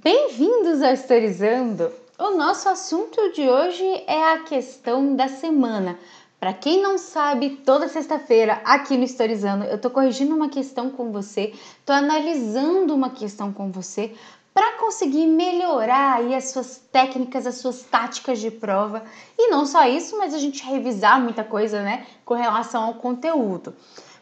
Bem-vindos ao Historizando! O nosso assunto de hoje é a questão da semana. Para quem não sabe, toda sexta-feira aqui no Historizando eu tô corrigindo uma questão com você, tô analisando uma questão com você para conseguir melhorar aí as suas técnicas, as suas táticas de prova. E não só isso, mas a gente revisar muita coisa, né, com relação ao conteúdo.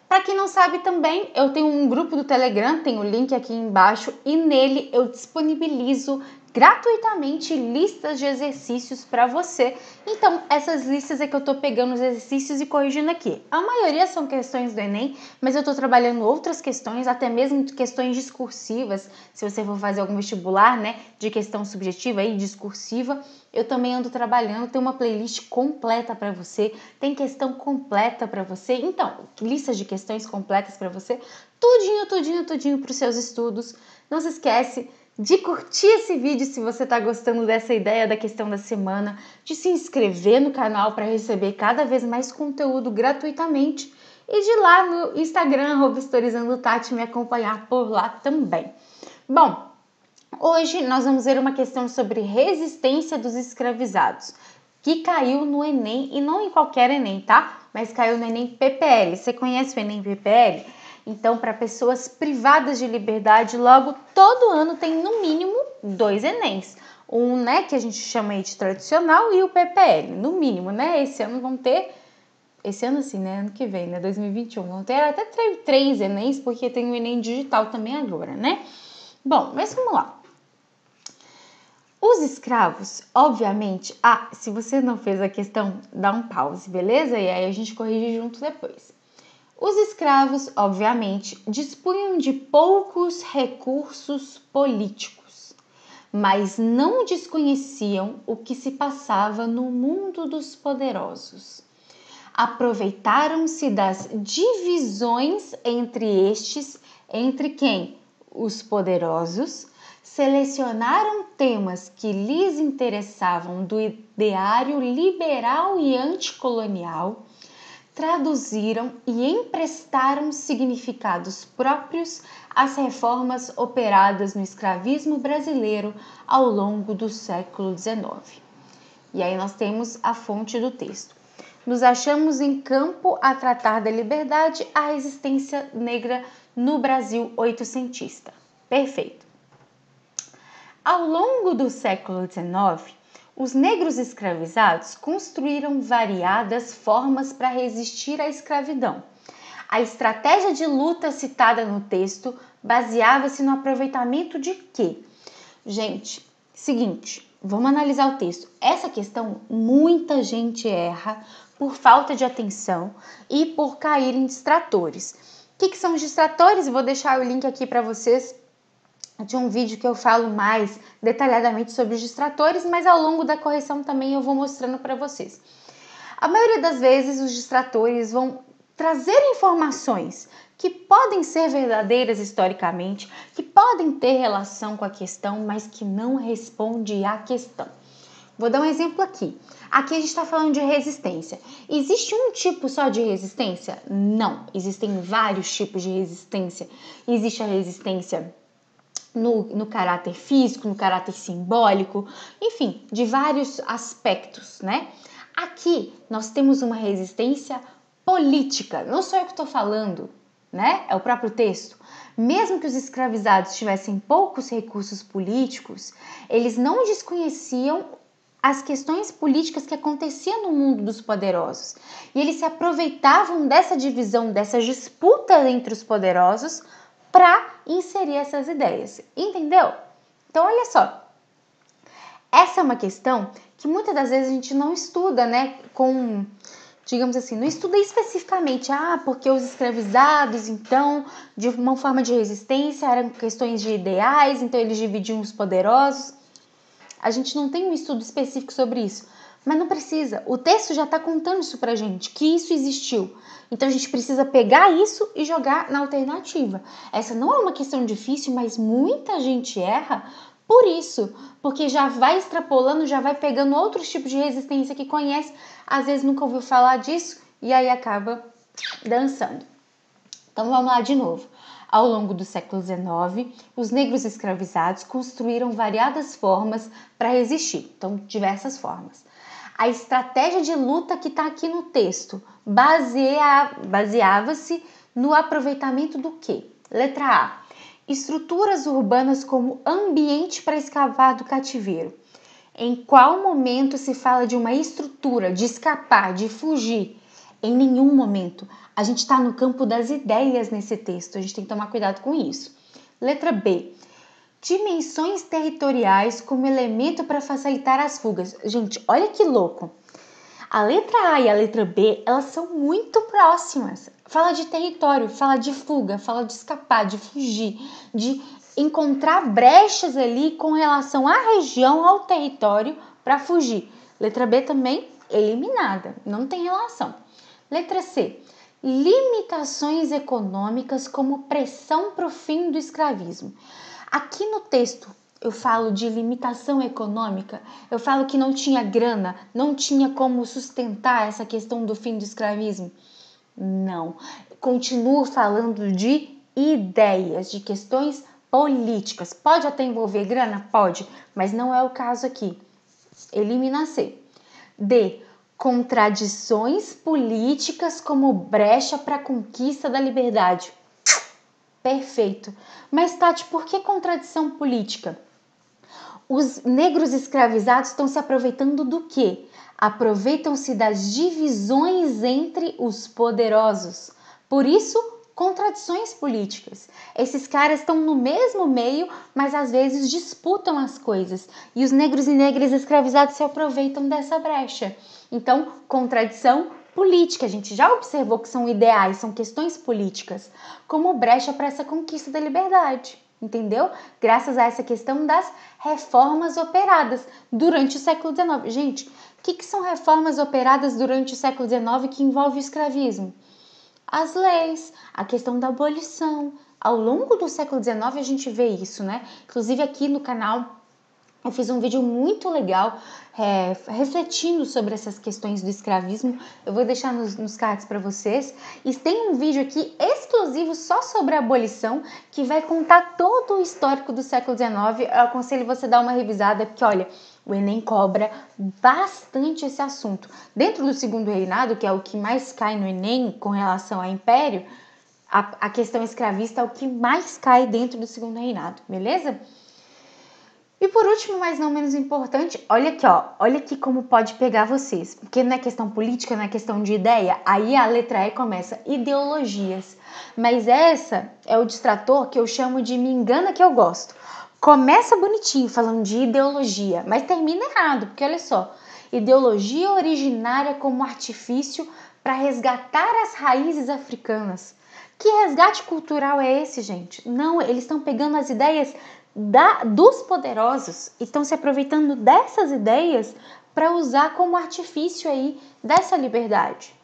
Para quem não sabe também, eu tenho um grupo do Telegram, tem o link aqui embaixo, e nele eu disponibilizo gratuitamente listas de exercícios para você. Então, essas listas é que eu tô pegando os exercícios e corrigindo aqui. A maioria são questões do Enem, mas eu tô trabalhando outras questões, até mesmo questões discursivas, se você for fazer algum vestibular, né, de questão subjetiva e discursiva. Eu também ando trabalhando, tem uma playlist completa para você, tem questão completa para você. Então, listas de questões completas para você, tudinho para os seus estudos. Não se esquece de curtir esse vídeo se você está gostando dessa ideia da questão da semana, de se inscrever no canal para receber cada vez mais conteúdo gratuitamente e de ir lá no Instagram, @historizandotati, me acompanhar por lá também. Bom, hoje nós vamos ver uma questão sobre resistência dos escravizados, que caiu no Enem, e não em qualquer Enem, tá? Mas caiu no Enem PPL. Você conhece o Enem PPL? Então, para pessoas privadas de liberdade, logo todo ano tem no mínimo 2 Enems. Um, né, que a gente chama aí de tradicional, e o PPL, no mínimo, né? Esse ano vão ter, esse ano assim, né? Ano que vem, né? 2021, vão ter até 3 Enems, porque tem o Enem digital também agora, né? Bom, mas vamos lá. Os escravos, obviamente, se você não fez a questão, dá um pause, beleza? E aí a gente corrige junto depois. Os escravos, obviamente, dispunham de poucos recursos políticos, mas não desconheciam o que se passava no mundo dos poderosos. Aproveitaram-se das divisões entre estes, entre quem? Os poderosos, selecionaram temas que lhes interessavam do ideário liberal e anticolonial, traduziram e emprestaram significados próprios às reformas operadas no escravismo brasileiro ao longo do século XIX. E aí nós temos a fonte do texto. Nos achamos em campo a tratar da liberdade, a resistência negra no Brasil oitocentista. Perfeito. Ao longo do século XIX, os negros escravizados construíram variadas formas para resistir à escravidão. A estratégia de luta citada no texto baseava-se no aproveitamento de quê? Gente, seguinte, vamos analisar o texto. Essa questão muita gente erra por falta de atenção e por cair em distratores. O que são os distratores? Vou deixar o link aqui para vocês de um vídeo que eu falo mais detalhadamente sobre os distratores, mas ao longo da correção também eu vou mostrando para vocês. A maioria das vezes os distratores vão trazer informações que podem ser verdadeiras historicamente, que podem ter relação com a questão, mas que não responde à questão. Vou dar um exemplo aqui. Aqui a gente está falando de resistência. Existe um tipo só de resistência? Não. Existem vários tipos de resistência. Existe a resistência no caráter físico, no caráter simbólico, enfim, de vários aspectos, né? Aqui nós temos uma resistência política, não sou eu que estou falando, né? É o próprio texto. Mesmo que os escravizados tivessem poucos recursos políticos, eles não desconheciam as questões políticas que aconteciam no mundo dos poderosos. E eles se aproveitavam dessa divisão, dessa disputa entre os poderosos para inserir essas ideias, entendeu? Então, olha só, essa é uma questão que muitas das vezes a gente não estuda, né, digamos assim, não estuda especificamente, porque os escravizados, então, de uma forma de resistência, eram questões de ideais, então eles dividiam os poderosos. A gente não tem um estudo específico sobre isso, mas não precisa. O texto já está contando isso pra gente, que isso existiu. Então a gente precisa pegar isso e jogar na alternativa. Essa não é uma questão difícil, mas muita gente erra por isso, porque já vai extrapolando, já vai pegando outros tipos de resistência que conhece, às vezes nunca ouviu falar disso e aí acaba dançando. Então vamos lá de novo. Ao longo do século XIX, os negros escravizados construíram variadas formas para resistir, então diversas formas. A estratégia de luta que está aqui no texto baseava-se no aproveitamento do quê? Letra A. Estruturas urbanas como ambiente para escapar do cativeiro. Em qual momento se fala de uma estrutura, de escapar, de fugir? Em nenhum momento. A gente está no campo das ideias nesse texto, a gente tem que tomar cuidado com isso. Letra B. Dimensões territoriais como elemento para facilitar as fugas. Gente, olha que louco. A letra A e a letra B, elas são muito próximas. Fala de território, fala de fuga, fala de escapar, de fugir, de encontrar brechas ali com relação à região, ao território para fugir. Letra B também, eliminada, não tem relação. Letra C. Limitações econômicas como pressão para o fim do escravismo. Aqui no texto eu falo de limitação econômica, eu falo que não tinha grana, não tinha como sustentar essa questão do fim do escravismo. Não, continuo falando de ideias, de questões políticas. Pode até envolver grana? Pode, mas não é o caso aqui. Elimina C. D. Contradições políticas como brecha para a conquista da liberdade. Perfeito. Mas, Tati, por que contradição política? Os negros escravizados estão se aproveitando do quê? Aproveitam-se das divisões entre os poderosos. Por isso, contradições políticas. Esses caras estão no mesmo meio, mas às vezes disputam as coisas. E os negros e negras escravizados se aproveitam dessa brecha. Então, contradição política. A gente já observou que são ideais, são questões políticas, como brecha para essa conquista da liberdade. Entendeu? Graças a essa questão das reformas operadas durante o século XIX. Gente, o que são reformas operadas durante o século XIX que envolve o escravismo? As leis, a questão da abolição. Ao longo do século XIX a gente vê isso, né? Inclusive aqui no canal eu fiz um vídeo muito legal refletindo sobre essas questões do escravismo. Eu vou deixar nos cards para vocês. E tem um vídeo aqui exclusivo só sobre a abolição, que vai contar todo o histórico do século XIX. Eu aconselho você dar uma revisada, porque olha, o Enem cobra bastante esse assunto. Dentro do segundo reinado, que é o que mais cai no Enem com relação ao império, a questão escravista é o que mais cai dentro do segundo reinado, beleza? E por último, mas não menos importante, olha aqui, ó, olha aqui como pode pegar vocês, porque não é questão política, não é questão de ideia, aí a letra E começa, ideologias, mas essa é o distrator que eu chamo de me engana que eu gosto. Começa bonitinho falando de ideologia, mas termina errado, porque olha só, ideologia originária como artifício para resgatar as raízes africanas. Que resgate cultural é esse, gente? Não, eles estão pegando as ideias dos poderosos e estão se aproveitando dessas ideias para usar como artifício aí dessa liberdade.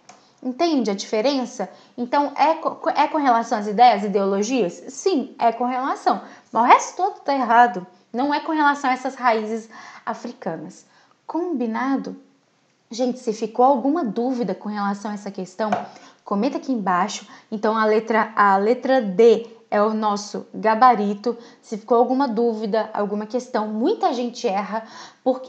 Entende a diferença? Então, é com relação às ideias, ideologias? Sim, é com relação. Mas o resto todo está errado. Não é com relação a essas raízes africanas. Combinado? Gente, se ficou alguma dúvida com relação a essa questão, comenta aqui embaixo. Então, a letra D é o nosso gabarito. Se ficou alguma dúvida, alguma questão, muita gente erra.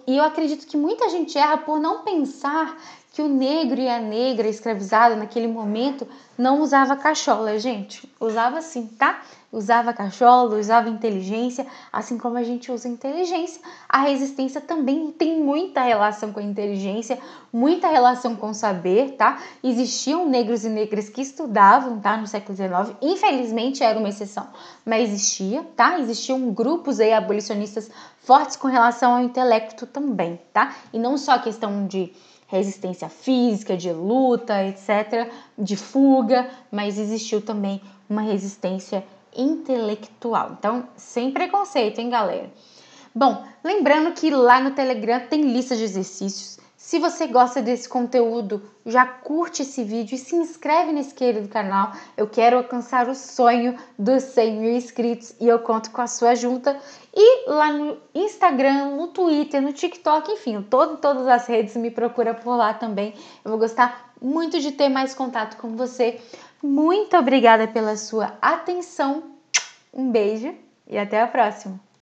E eu acredito que muita gente erra por não pensar que o negro e a negra escravizada naquele momento não usava cachola, gente. Usava sim, tá? Usava cachola, usava inteligência, assim como a gente usa inteligência. A resistência também tem muita relação com a inteligência, muita relação com o saber, tá? Existiam negros e negras que estudavam, tá? No século XIX, infelizmente era uma exceção, mas existia, tá? Existiam grupos aí abolicionistas fortes com relação ao intelecto também, tá? E não só a questão de resistência física, de luta, etc., de fuga, mas existiu também uma resistência intelectual. Então, sem preconceito, hein, galera? Bom, lembrando que lá no Telegram tem lista de exercícios. Se você gosta desse conteúdo, já curte esse vídeo e se inscreve nesse querido canal. Eu quero alcançar o sonho dos 100 mil inscritos e eu conto com a sua ajuda. E lá no Instagram, no Twitter, no TikTok, enfim, todas as redes, me procura por lá também. Eu vou gostar muito de ter mais contato com você. Muito obrigada pela sua atenção Um beijo e até a próxima!